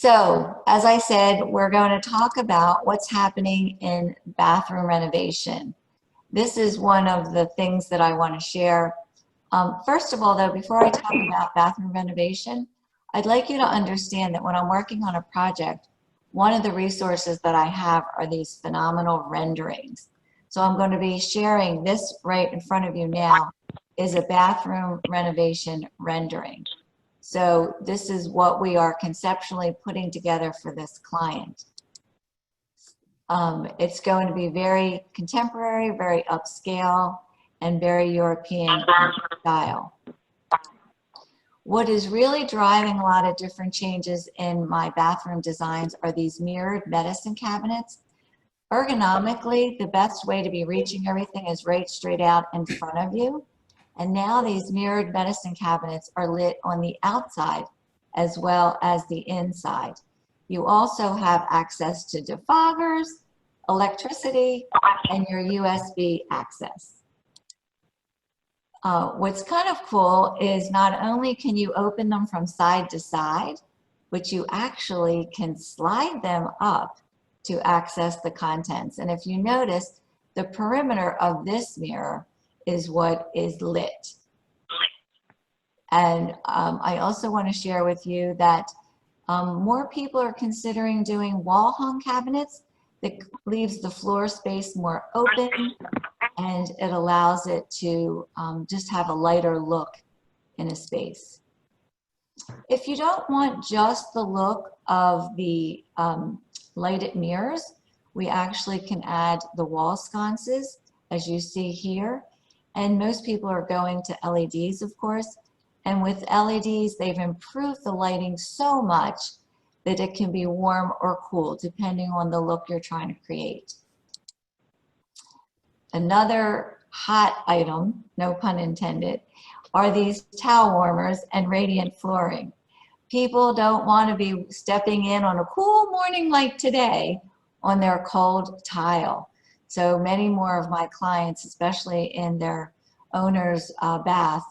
So, as I said, we're going to talk about what's happening in bathroom renovation. This is one of the things that I want to share. First of all, though, before I talk about bathroom renovation, I'd like you to understand that when I'm working on a project, one of the resources that I have are these phenomenal renderings. So I'm going to be sharing this right in front of you now is a bathroom renovation rendering. So this is what we are conceptually putting together for this client. It's going to be very contemporary, very upscale, and very European style. What is really driving a lot of different changes in my bathroom designs are these mirrored medicine cabinets. Ergonomically, the best way to be reaching everything is right straight out in front of you. And now these mirrored medicine cabinets are lit on the outside as well as the inside. You also have access to defoggers, electricity, and your USB access. What's kind of cool is not only can you open them from side to side, but you actually can slide them up to access the contents. And if you notice, the perimeter of this mirror is what is lit. And I also want to share with you that more people are considering doing wall hung cabinets that leaves the floor space more open, and it allows it to just have a lighter look in a space. If you don't want just the look of the lighted mirrors, we actually can add the wall sconces, as you see here. And most people are going to LEDs, of course. And with LEDs, they've improved the lighting so much that it can be warm or cool, depending on the look you're trying to create. Another hot item, no pun intended, are these towel warmers and radiant flooring. People don't want to be stepping in on a cool morning like today on their cold tile. So many more of my clients, especially in their owner's bath,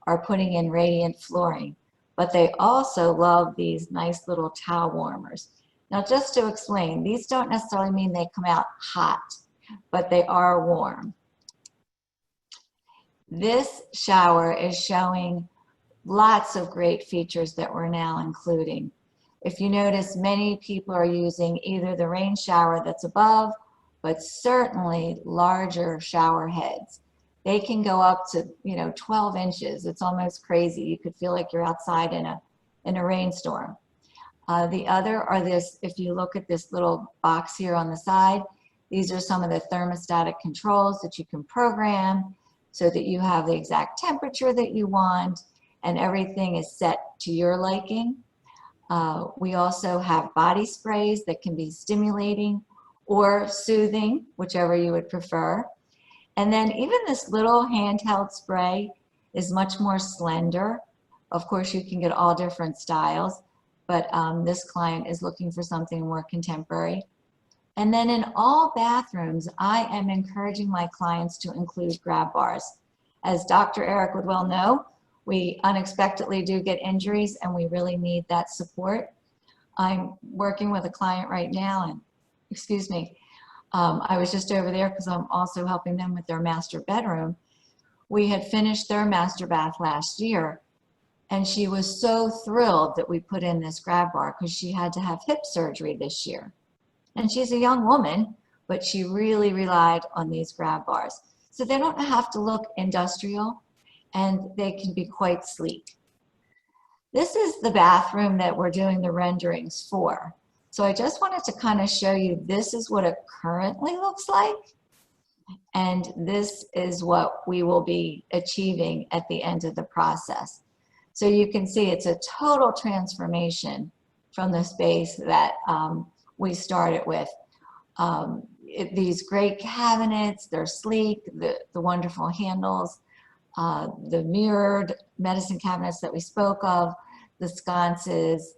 are putting in radiant flooring. But they also love these nice little towel warmers. Now, just to explain, these don't necessarily mean they come out hot, but they are warm. This shower is showing lots of great features that we're now including. If you notice, many people are using either the rain shower that's above, but certainly larger shower heads. They can go up to 12 inches. It's almost crazy. You could feel like you're outside in a rainstorm. The other are this, if you look at this little box here on the side, these are some of the thermostatic controls that you can program so that you have the exact temperature that you want and everything is set to your liking. We also have body sprays that can be stimulating or soothing, whichever you would prefer. And then even this little handheld spray is much more slender. Of course, you can get all different styles, but this client is looking for something more contemporary. And then in all bathrooms, I am encouraging my clients to include grab bars. As Dr. Eric would well know, we unexpectedly do get injuries and we really need that support. I'm working with a client right now and, excuse me, I was just over there because I'm also helping them with their master bedroom. We had finished their master bath last year and she was so thrilled that we put in this grab bar because she had to have hip surgery this year. And she's a young woman, but she really relied on these grab bars. So they don't have to look industrial and they can be quite sleek. This is the bathroom that we're doing the renderings for. So I just wanted to kind of show you this is what it currently looks like. And this is what we will be achieving at the end of the process. So you can see it's a total transformation from the space that we started with. These great cabinets, they're sleek, the wonderful handles, the mirrored medicine cabinets that we spoke of, the sconces,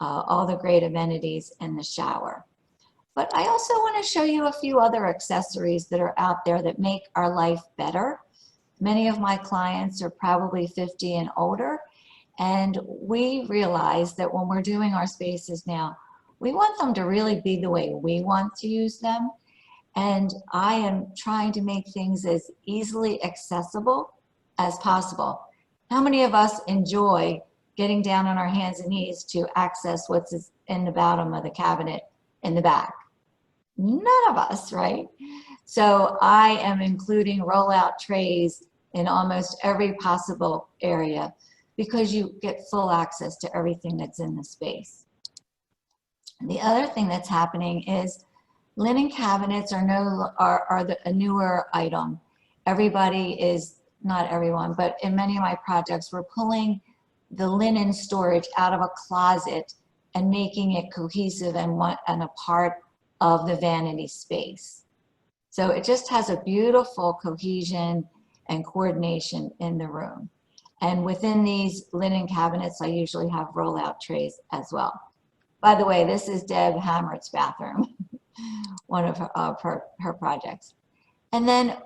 all the great amenities in the shower. But I also want to show you a few other accessories that are out there that make our life better. Many of my clients are probably 50 and older, And we realize that when we're doing our spaces now, we want them to really be the way we want to use them. And I am trying to make things as easily accessible as possible. How many of us enjoy getting down on our hands and knees to access what's in the bottom of the cabinet in the back? None of us, right? So I am including rollout trays in almost every possible area because you get full access to everything that's in the space. The other thing that's happening is linen cabinets are a newer item. Everybody is, not everyone, but in many of my projects, we're pulling the linen storage out of a closet and making it cohesive and a part of the vanity space. So it just has a beautiful cohesion and coordination in the room. And within these linen cabinets, I usually have rollout trays as well. By the way, this is Deb Hammert's bathroom, one of her projects. And then,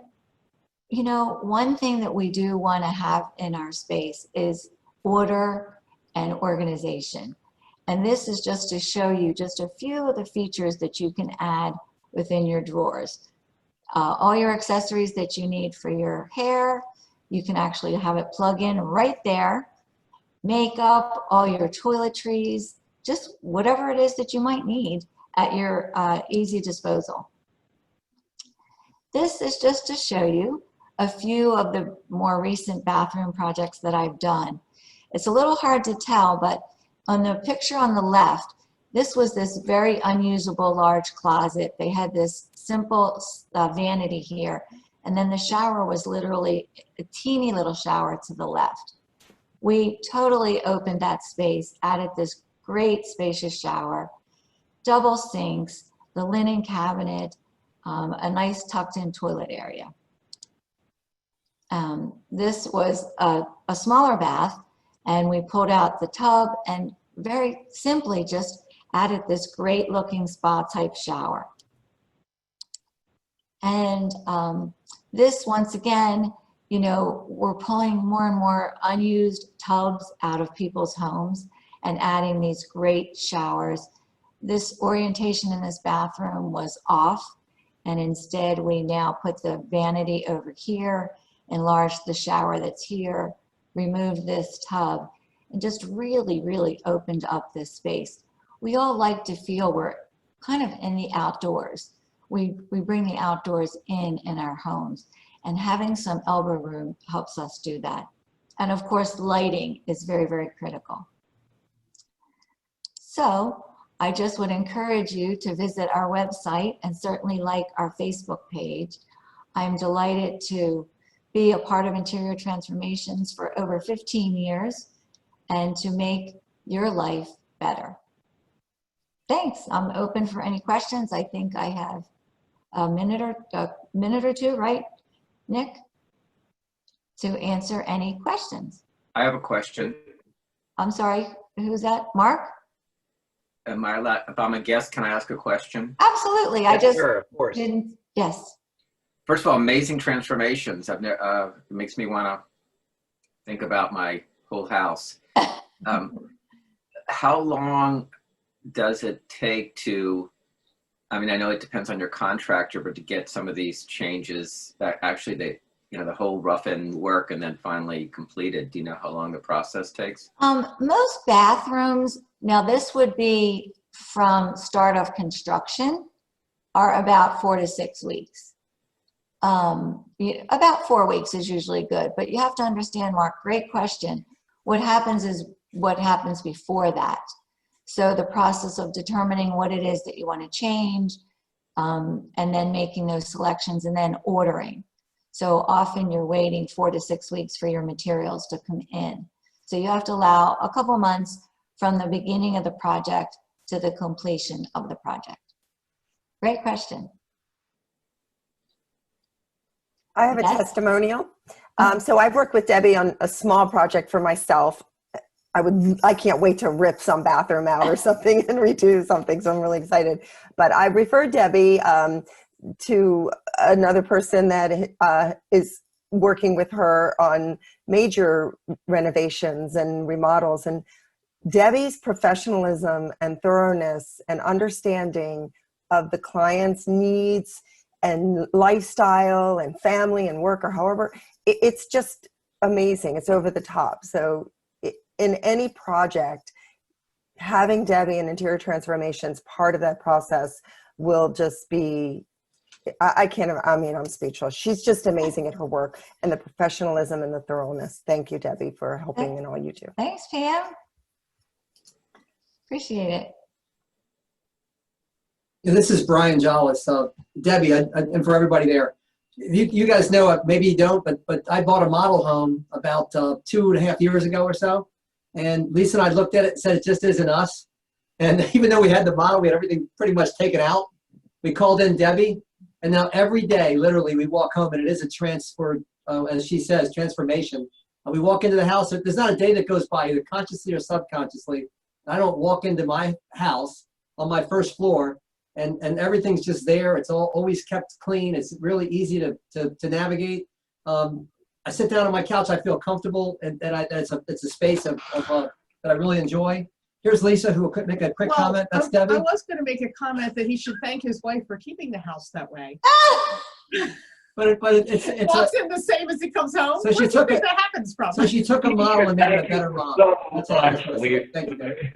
you know, one thing that we do want to have in our space is order and organization. And this is just to show you just a few of the features that you can add within your drawers. All your accessories that you need for your hair, you can actually have it plug in right there. Makeup, all your toiletries, just whatever it is that you might need at your easy disposal. This is just to show you a few of the more recent bathroom projects that I've done. It's a little hard to tell, but on the picture on the left, this was this very unusable large closet. They had this simple vanity here, and then the shower was literally a teeny little shower to the left. We totally opened that space, added this great spacious shower, double sinks, the linen cabinet, a nice tucked in toilet area. This was a smaller bath, and we pulled out the tub and very simply just added this great looking spa type shower. And this, once again, you know, we're pulling more and more unused tubs out of people's homes and adding these great showers. This orientation in this bathroom was off, and instead we now put the vanity over here, enlarged the shower that's here, removed this tub, and just really, really opened up this space. We all like to feel we're kind of in the outdoors. We bring the outdoors in our homes, and having some elbow room helps us do that. And of course, lighting is very, very critical. So I just would encourage you to visit our website and certainly like our Facebook page. I'm delighted to be a part of Interior Transformations for over 15 years and to make your life better. Thanks. I'm open for any questions. I think I have a minute or two, right, Nick, to answer any questions. I have a question. I'm sorry, who's that? Mark? Am I allowed, if I'm a guest, can I ask a question? Absolutely. I just sure, of course. didn't. Yes. First of all, amazing transformations. It makes me want to think about my whole house. How long does it take to, I mean, I know it depends on your contractor, but to get some of these changes that actually they, you know, the whole rough end work and then finally completed, do you know how long the process takes? Most bathrooms, now this would be from start of construction, are about 4 to 6 weeks. About 4 weeks is usually good, but you have to understand, Mark, great question. What happens is what happens before that. So the process of determining what it is that you want to change, and then making those selections and then ordering. So often you're waiting 4 to 6 weeks for your materials to come in. So you have to allow a couple months from the beginning of the project to the completion of the project. Great question. I have a testimonial. So I've worked with Debbie on a small project for myself. I can't wait to rip some bathroom out or something and redo something. So I'm really excited. But I referred Debbie to another person that is working with her on major renovations and remodels. And Debbie's professionalism and thoroughness and understanding of the client's needs and lifestyle and family and work, or however, it's just amazing. It's over the top. So in any project, having Debbie in interior transformations part of that process will just be, I'm speechless. She's just amazing at her work and the professionalism and the thoroughness. Thank you, Debbie, for helping in all you do. Thanks, Pam. Appreciate it. And this is Brian Jollis. Debbie, and for everybody there, you guys know, maybe you don't, but I bought a model home about 2.5 years ago or so. And Lisa and I looked at it and said, it just isn't us. And even though we had the model, we had everything pretty much taken out. We called in Debbie, and now every day, literally, we walk home, and it is a transfer, as she says, transformation. We walk into the house. There's not a day that goes by, either consciously or subconsciously, I don't walk into my house on my first floor, and everything's just there. It's always kept clean. It's really easy to navigate. I sit down on my couch. I feel comfortable, and it's a space that I really enjoy. Here's Lisa, who will make a quick comment. That's Debbie. I was going to make a comment that he should thank his wife for keeping the house that way. But it's Walks in the same as he comes home. So she took that happens from. So she took a model and made it a better model. That's all I was going to say. Thank you, Debbie.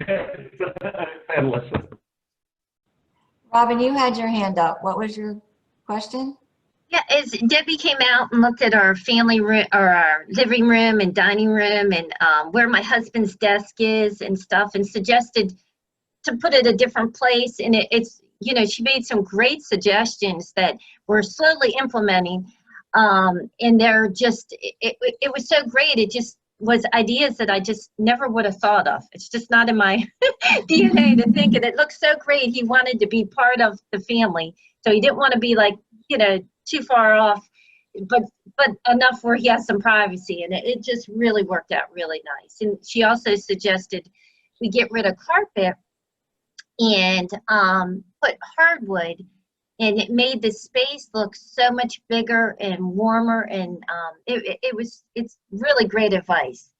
Robin, you had your hand up. What was your question? Yeah, as Debbie came out and looked at our family room or our living room and dining room and where my husband's desk is and stuff, and suggested to put it a different place. And it's, you know, she made some great suggestions that we're slowly implementing. And they're just, it was so great. It just was ideas that I just never would have thought of. It's just not in my DNA to think it. It looks so great. He wanted to be part of the family. So he didn't want to be like, you know, too far off, but enough where he has some privacy. And it just really worked out really nice. And she also suggested we get rid of carpet and put hardwood, and it made the space look so much bigger and warmer. And it's really great advice.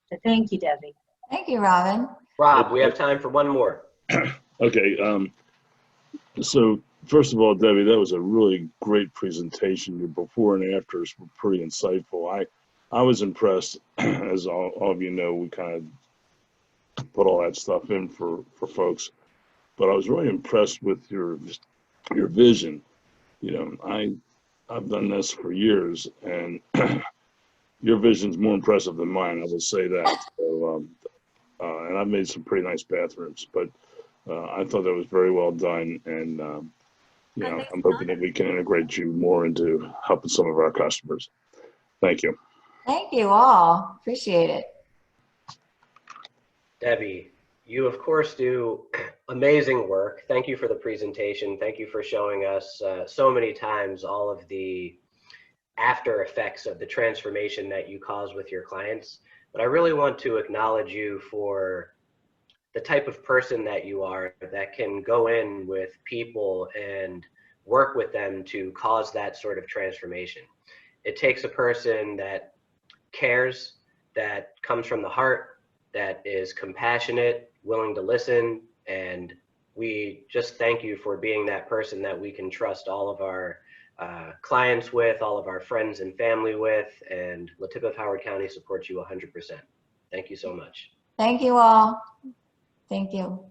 So thank you, Debbie. Thank you, Robin. Rob, we have time for one more. Okay. So first of all, Debbie, that was a really great presentation. Your before and afters were pretty insightful. I was impressed. As all of you know, we kind of put all that stuff in for folks, but I was really impressed with your vision. You know, I've done this for years, and your vision's more impressive than mine. I will say that. So, and I've made some pretty nice bathrooms, but I thought that was very well done, and you know, I'm hoping that we can integrate you more into helping some of our customers. Thank you. Thank you all. Appreciate it. Debbie, you of course do amazing work. Thank you for the presentation. Thank you for showing us so many times all of the after effects of the transformation that you cause with your clients. But I really want to acknowledge you for the type of person that you are, that can go in with people and work with them to cause that sort of transformation. It takes a person that cares, that comes from the heart, that is compassionate, willing to listen, and we just thank you for being that person that we can trust all of our clients with, all of our friends and family with, and LaTip of Howard County supports you 100%. Thank you so much. Thank you all. Thank you.